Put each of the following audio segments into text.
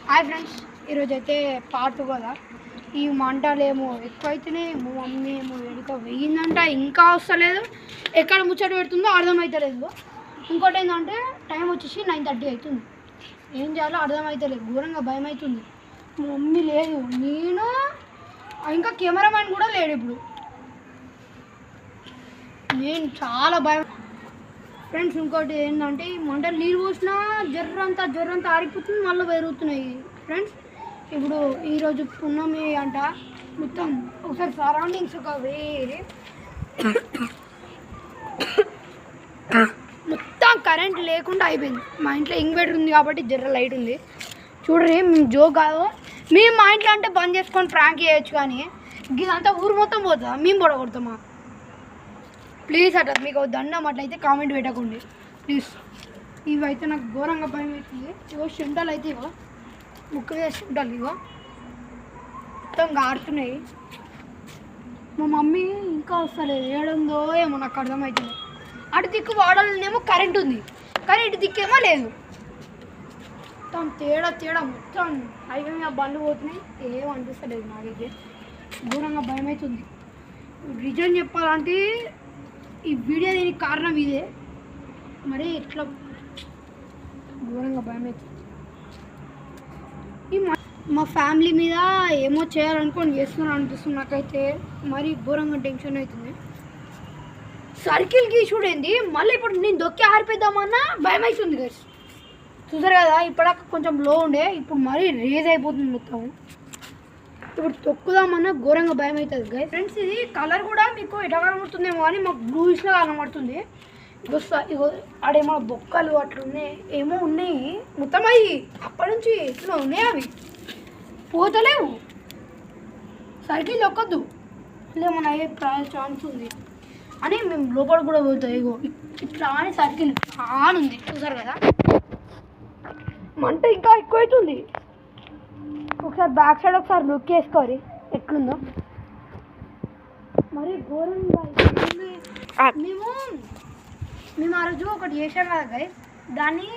Hi friends, ఈరోజైతే part కదా. ఈ మంటలేమో ఎక్కువైతేనే మా మమ్మీ ఏమో ఎడుక వెయ్యిందంట, ఇంకా వస్తలేదు. ఎక్కడ ముచ్చట పెడుతుందో అర్థమవుతలేదు. ఇంకోటి ఏంటంటే టైం వచ్చేసి 9:30 అవుతుంది. ఏం చేయాలో అర్థమవుతలేదు, ఘోరంగా భయం అవుతుంది. మా మమ్మీ లేదు, నేను ఇంకా కెమెరామ్యాన్ కూడా లేడు. ఇప్పుడు నేను చాలా భయం ఫ్రెండ్స్. ఇంకోటి ఏంటంటే ఈ మంటలు నీళ్ళు పోసినా జ్వరంతా ఆరిపోతుంది, మళ్ళీ పెరుగుతున్నాయి ఫ్రెండ్స్. ఇప్పుడు ఈరోజు పున్నమి అంట, మొత్తం ఒకసారి సరౌండింగ్స్ ఒక వేరే మొత్తం కరెంట్ లేకుండా అయిపోయింది. మా ఇంట్లో ఇన్వర్టర్ ఉంది కాబట్టి జర్ర లైట్ ఉంది. చూడండి, మేము జోక్ కాదు, మేము మా ఇంట్లో అంటే బంద్ చేసుకొని ప్రాంక్ చేయొచ్చు, కానీ ఇదంతా ఊరు మొత్తం పోతుందా, మేము పొడగొడతామా? ప్లీజ్ అట్లా మీకు దండం అట్లయితే కామెంట్ పెట్టకండి ప్లీజ్. ఇవైతే నాకు ఘోరంగా భయం అవుతుంది. ఇగో చెంటలు అయితే ఇగో ముక్క మీద చెంటలు ఇగో మొత్తం గారుతున్నాయి. మా మమ్మీ ఇంకా వస్తలేదు, ఏడుందో ఏమో నాకు అర్థమవుతుంది. అటు దిక్కు వాడాలనేమో కరెంట్ ఉంది, కానీ ఇటు దిక్కేమో లేదు. మొత్తం తేడా మొత్తం హైవే మీద బండ్లు పోతున్నాయి, ఏం అనిపిస్తలేదు నాకైతే. ఘోరంగా భయం అవుతుంది. రిజన్ చెప్పాలంటే ఈ వీడియో దీనికి కారణం ఇదే. మరి ఇట్లా ఘోరంగా భయం అవుతుంది. ఈ మా ఫ్యామిలీ మీద ఏమో చేయాలనుకొని చేస్తున్నాను అనిపిస్తుంది నాకైతే. మరి ఘోరంగా టెన్షన్ అవుతుంది. సర్కిల్ గీసుడేంది, మళ్ళీ ఇప్పుడు నేను దొక్కి ఆరిపోద్దామన్నా భయం అవుతుంది గైస్. చూసారు కదా, ఇప్పటిదాకా కొంచెం లో ఉండే, ఇప్పుడు మరీ రేజ్ అయిపోతుంది మొత్తం. ఇప్పుడు తొక్కుదామన్నా ఘోరంగా భయం అవుతుంది గైస్. ఫ్రెండ్స్, ఇది కలర్ కూడా మీకు ఎట్లా కనబడుతుందేమో కానీ మాకు బ్లూయిష్లో కనబడుతుంది. ఇగో ఆడేమో బొక్కలు అట్లున్నాయి, ఏమో ఉన్నాయి మొత్తం. అవి అప్పటి నుంచి ఇట్లా ఉన్నాయి, అవి పోతలేవు. సైకిల్ దొక్కద్దు, లేమన్నా అయ్యే ఛాన్స్ ఉంది అని మేము లోపల కూడా పోతాం. ఇగో ఇట్లా అని సర్కిల్ ఆన్ ఉంది, చూసారు కదా. మంట ఇంకా ఎక్కువ అవుతుంది. ఒకసారి బ్యాక్ సైడ్ ఒకసారి లుక్ వేసుకోవాలి ఎట్లుందో. మరి ఘోరంగా మేము ఆ రోజు ఒకటి చేసాం కదా గైస్, దాన్ని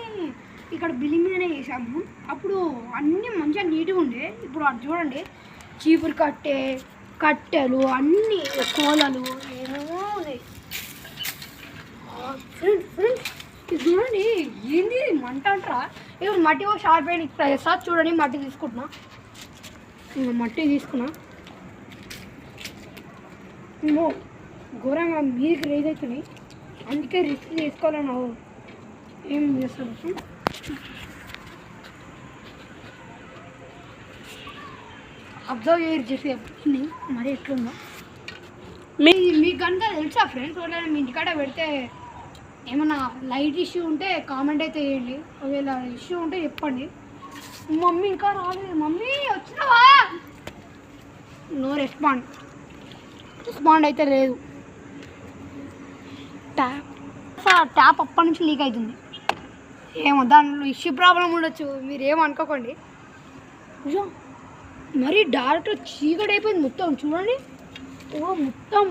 ఇక్కడ బిల్లి మీదనే చేసాము. అప్పుడు అన్నీ మంచిగా నీట్గా ఉండే. ఇప్పుడు అది చూడండి, చీపురు కట్టెలు అన్నీ కోలలు ఏమేమో ఉన్నాయి. ఫ్రెండ్స్ ఇది చూడండి, ఏంది మంట అంటారా? ఇప్పుడు మట్టి ఒక షార్ప్ అయ్యి ఇక్కడ వేస్తా చూడండి. మట్టి తీసుకుంటున్నా, మట్టి తీసుకున్నా. మేము ఘోరంగా మీరికి రేజ్ అవుతున్నాయి, అందుకే రిస్క్ తీసుకోవాలని ఏం చేస్తాను. అబ్జర్వ్ చేసి మరి ఎట్లుందో మీకు కనుక తెలుసా ఫ్రెండ్స్. ఒకవేళ మీ ఇంటికాడ పెడితే ఏమన్నా లైట్ ఇష్యూ ఉంటే కామెంట్ అయితే చేయండి. ఒకవేళ ఇష్యూ ఉంటే చెప్పండి. మమ్మీ ఇంకా రాలేదు, మమ్మీ వచ్చినావా? నో రెస్పాండ్ అయితే లేదు. ట్యాప్ అప్పటి నుంచి లీక్ అవుతుంది. ఏమో దాంట్లో ఇష్యూ ప్రాబ్లం ఉండొచ్చు, మీరు ఏమనుకోకండి. మరీ డైరెక్ట్ చీకటి అయిపోయింది మొత్తం. చూడండి, మొత్తం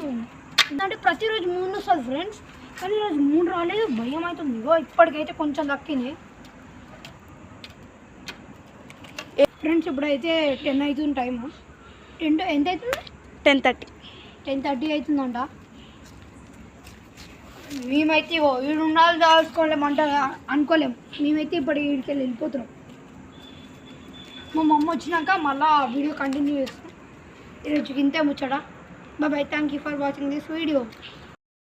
అంటే ప్రతిరోజు 3 వస్తుంది ఫ్రెండ్స్, కానీ ఈరోజు 3 రాలేదు. భయం అవుతుంది. ఇప్పటికైతే కొంచెం దక్కింది ఫ్రెండ్స్. ఇప్పుడైతే 10 అవుతుంది టైము. ఎంత అవుతుంది? 10:30 అవుతుందంట. మేమైతే వీడు ఉండాలి దాచుకోలేమంట అనుకోలేము. మేమైతే ఇప్పుడు వీడికి వెళ్ళిపోతున్నాం. మా మమ్మ వచ్చినాక మళ్ళీ వీడియో కంటిన్యూ చేస్తాం. ఈరోజుకి ఇంతే ముచ్చట. Bye. Thank you for watching this video.